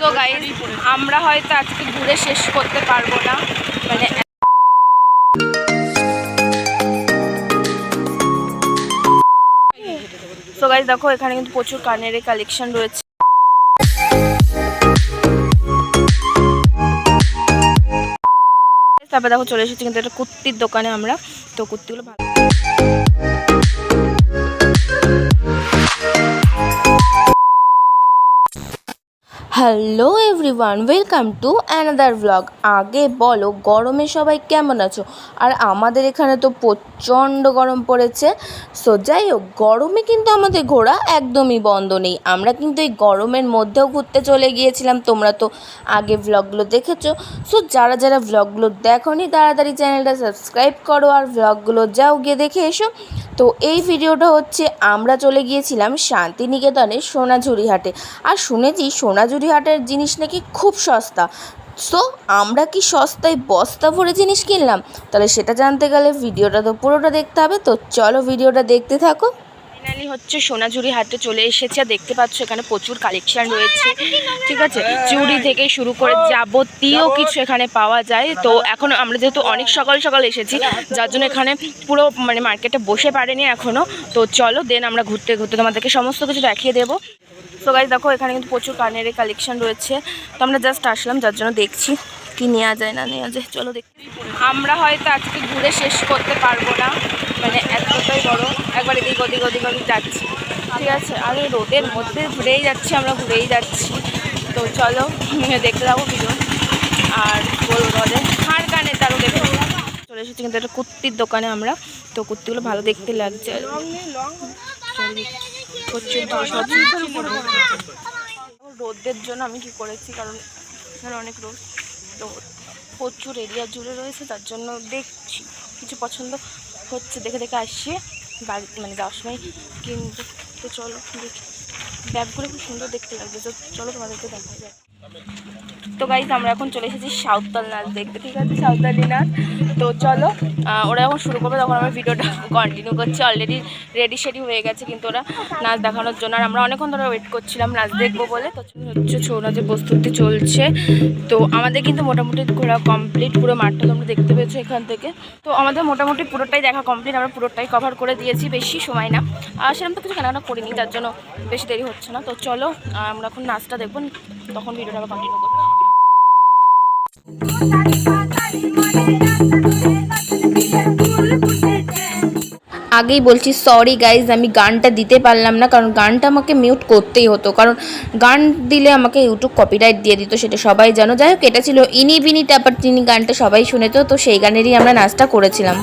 তো গাইস আমরা হয়তো আজকে ঘুরে শেষ করতে পারবো না, মানে তো গাইস দেখো এখানে কিন্তু প্রচুর কানের কালেকশন রয়েছে। তারপরে দেখো চলে এসেছি কিন্তু একটা কুর্তির দোকানে আমরা, তো কুর্তিগুলো ভালো। Hello everyone, welcome to another blog. আগে বলো গরমে সবাই কেমন আছো? আর আমাদের এখানে তো প্রচণ্ড গরম পড়েছে। সো যাই হোক, গরমে কিন্তু আমাদের ঘোরা একদমই বন্ধ নেই। আমরা কিন্তু এই গরমের মধ্যেও ঘুরতে চলে গিয়েছিলাম। তোমরা তো আগে ব্লগগুলো দেখেছো। সো যারা যারা ব্লগগুলো দেখোনি তাড়াতাড়ি চ্যানেলটা সাবস্ক্রাইব করো আর ব্লগগুলো যাও গিয়ে দেখে এসো। তো এই ভিডিওটা হচ্ছে আমরা চলে গিয়েছিলাম শান্তিনিকেতনের সোনাঝুরি হাটে। আর শুনেছি সোনাঝুরি হাটের জিনিস নাকি খুব সস্তা। সো আমরা কি সস্তায় বস্তা ভরে জিনিস কিনলাম? তাহলে সেটা জানতে গেলে ভিডিওটা তো পুরোটা দেখতে হবে। তো চলো ভিডিওটা দেখতে থাকো। ফাইনালি হচ্ছে সোনাঝুরি হাটে চলে এসেছে। দেখতে পাচ্ছ এখানে প্রচুর কালেকশন রয়েছে, ঠিক আছে। চুড়ি থেকে শুরু করে যাবতীয় কিছু এখানে পাওয়া যায়। তো এখন আমরা যেহেতু অনেক সকাল সকাল এসেছি, যার জন্য এখানে পুরো মানে মার্কেটে বসে পারেনি এখনও। তো চলো দেন আমরা ঘুরতে ঘুরতে তোমাদেরকে সমস্ত কিছু দেখিয়ে দেবো। তো গাইস দেখো এখানে কিন্তু প্রচুর কানের কালেকশন রয়েছে। তো আমরা জাস্ট আসলাম, যার জন্য দেখছি কি নেওয়া যায় না নেওয়া যায়। চলো দেখি। আমরা হয়তো আজকে ঘুরে শেষ করতে পারবো না, মানে এতটাই বড়। একবার এদিক ওদিক ওদিক ওদিক যাচ্ছি, ঠিক আছে। আর এই রোদের মধ্যে ঘুরেই যাচ্ছি, আমরা ঘুরেই যাচ্ছি। তো চলো দেখতে যাবো ভিডিও। আর বলবো তোমাদের হার কানে তারও দেখে চলে এসেছি কিন্তু একটা কুর্তির দোকানে আমরা। তো কুর্তিগুলো ভালো দেখতে লাগছে। রোদের জন্য আমি কি করেছি, কারণ এখানে অনেক রোদ, তো প্রচুর এরিয়া জুড়ে রয়েছে, তার জন্য দেখছি কিছু পছন্দ হচ্ছে, দেখে দেখে আসছি বাড়ি মানে যাওয়ার সময় কিনবো। তো চলো দেখি, ব্যাগগুলো খুব সুন্দর দেখতে লাগবে। তো চলো তোমাদেরকে দেখা যায়। তো গাইজ আমরা এখন চলে এসেছি সাঁওতাল নাচ দেখতে, ঠিক আছে, সাঁওতালি নাচ। তো চলো ওরা যখন শুরু করবে তখন আমরা ভিডিওটা কন্টিনিউ করছি। অলরেডি রেডি শেডি হয়ে গেছে কিন্তু ওরা নাচ দেখানোর জন্য। আর আমরা অনেকক্ষণ ধরে ওয়েট করছিলাম নাচ দেখবো বলে। তো হচ্ছে ছৌ নাচের প্রস্তুতি চলছে। তো আমাদের কিন্তু মোটামুটি ঘোরা কমপ্লিট, পুরো মাঠটা তোমরা দেখতে পেয়েছো এখান থেকে। তো আমাদের মোটামুটি পুরোটাই দেখা কমপ্লিট, আমরা পুরোটাই কভার করে দিয়েছি, বেশি সময় না। আর সেরকম তো কিছু কেনাকাটা করিনি, যার জন্য বেশি দেরি হচ্ছে না। তো চলো আমরা এখন নাচটা দেখবো, তখন ভিডিওটা আবার কন্টিনিউ করবো। আগেই বলছি সরি গাইজ, আমি গানটা দিতে পারলাম না, কারণ গানটা আমাকে মিউট করতেই হতো, কারণ গান দিলে আমাকে ইউটিউব কপিরাইট দিয়ে দিত, সেটা সবাই জানো। যাই হোক, এটা ছিল ইনি বিনি টাপার তিনি, গানটা সবাই শুনেতো। তো সেই গানেরই আমরা নাচটা করেছিলাম।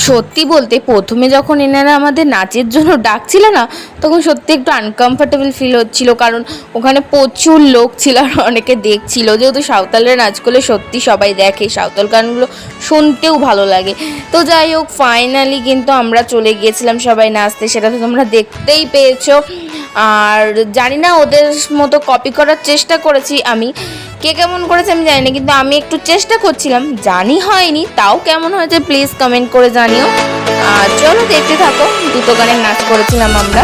সত্যি বলতে প্রথমে যখন এনারা আমাদের নাচের জন্য ডাকছিল না, তখন সত্যি একটু আনকমফর্টেবল ফিল হচ্ছিল, কারণ ওখানে প্রচুর লোক ছিল আর অনেকে দেখছিল। যেহেতু সাঁওতালের নাচগুলো সত্যি সবাই দেখে, সাঁওতাল গানগুলো শুনতেও ভালো লাগে। তো যাই হোক, ফাইনালি কিন্তু আমরা চলে গিয়েছিলাম সবাই নাচতে, সেটা তো তোমরা দেখতেই পেয়েছো। আর জানি না ওদের মতো কপি করার চেষ্টা করেছি আমি, কে কেমন করেছে আমি জানি না, কিন্তু আমি একটু চেষ্টা করছিলাম, জানি হয়নি, তাও কেমন হয়েছে প্লিজ কমেন্ট করে জানিও। চলো দেখতে থাকো, দুটো গানের নাচ করেছিলাম আমরা।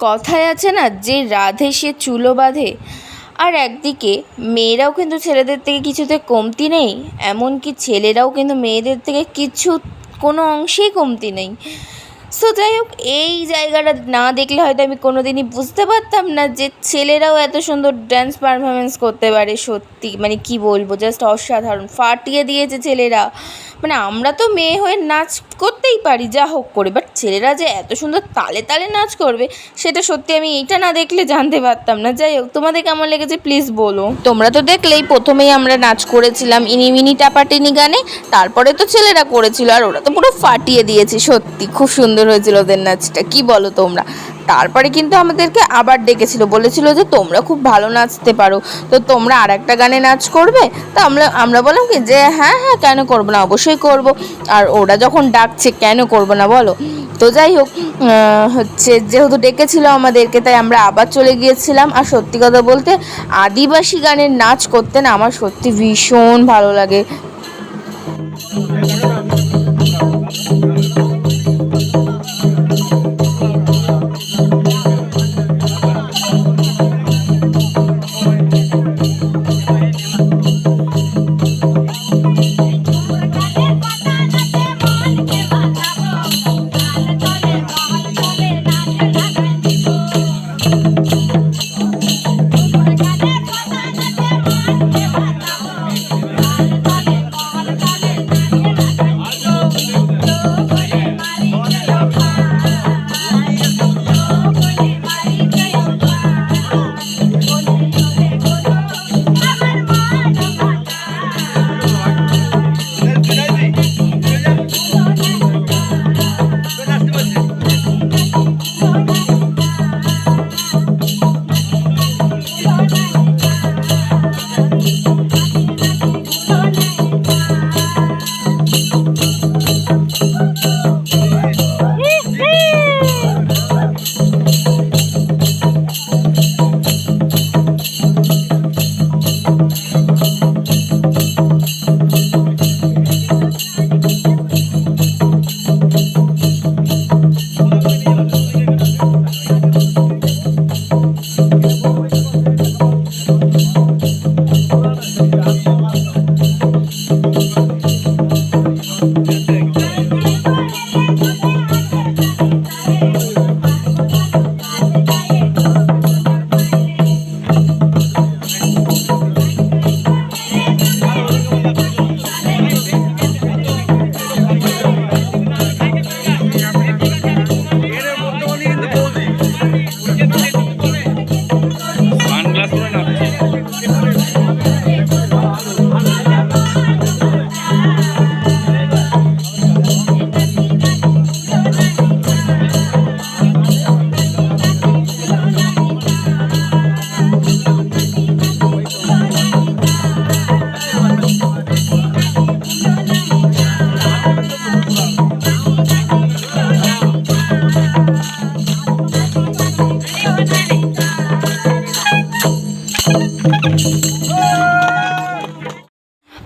কথায় আছে না, যে রাধে সে চুলো বাঁধে। আর একদিকে মেয়েরাও কিন্তু ছেলেদের থেকে কিছুতে কমতি নেই, এমনকি ছেলেরাও কিন্তু মেয়েদের থেকে কোনো অংশেই কমতি নেই। সো যাই হোক, এই জায়গাটা না দেখলে হয়তো আমি কোনো দিনই বুঝতে পারতাম না যে ছেলেরাও এত সুন্দর ড্যান্স পারফরমেন্স করতে পারে। সত্যি মানে কি বলবো, জাস্ট অসাধারণ, ফাটিয়ে দিয়েছে ছেলেরা। মানে আমরা তো মেয়ে হয়ে নাচ করতেই পারি যা হোক করে, বাট ছেলেরা যে এত সুন্দর তালে তালে নাচ করবে সেটা সত্যি আমি এইটা না দেখলে জানতে পারতাম না। যাই হোক, তোমাদের কেমন লেগেছে প্লিজ বলো। তোমরা তো দেখলেই প্রথমেই আমরা নাচ করেছিলাম ইনিমিনি টাপাটিনি গানে, তারপরে তো ছেলেরা করেছিল, আর ওরা তো পুরো ফাটিয়ে দিয়েছে। সত্যি খুব সুন্দর হয়েছিল ওদের নাচটা, কি বলো তোমরা? তারপরে কিন্তু আমাদেরকে আবার ডেকেছিল, বলেছিল যে তোমরা খুব ভালো নাচতে পারো, তো তোমরা আর একটা গানে নাচ করবে। তো আমরা বললাম কি যে হ্যাঁ হ্যাঁ, কেন করবো না, অবশ্যই করব। আর ওরা যখন ডাকছে কেন করব না বলো। তো যাই হোক, হচ্ছে যেহেতু ডেকেছিল আমাদেরকে, তাই আমরা আবার চলে গিয়েছিলাম। আর সত্যি কথা বলতে আদিবাসী গানের নাচ করতে না আমার সত্যি ভীষণ ভালো লাগে।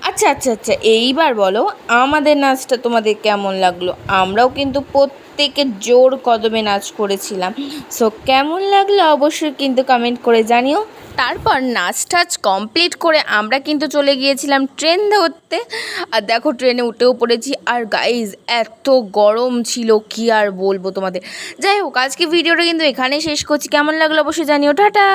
আচ্ছা আচ্ছা আচ্ছা, এইবার বলো আমাদের নাচটা তোমাদের কেমন লাগলো। আমরাও কিন্তু প্রত্যেকে জোর কদমে নাচ করেছিলাম। সো কেমন লাগলো অবশ্যই কিন্তু কমেন্ট করে জানিও। তারপর নাচ টাচ কমপ্লিট করে আমরা কিন্তু চলে গিয়েছিলাম ট্রেন ধরতে। আর দেখো ট্রেনে উঠেও পড়েছি। আর গাইজ এত গরম ছিল কি আর বলবো তোমাদের। যাই হোক, আজকে ভিডিওটা কিন্তু এখানেই শেষ করছি। কেমন লাগলো অবশ্যই জানিও। টাটা।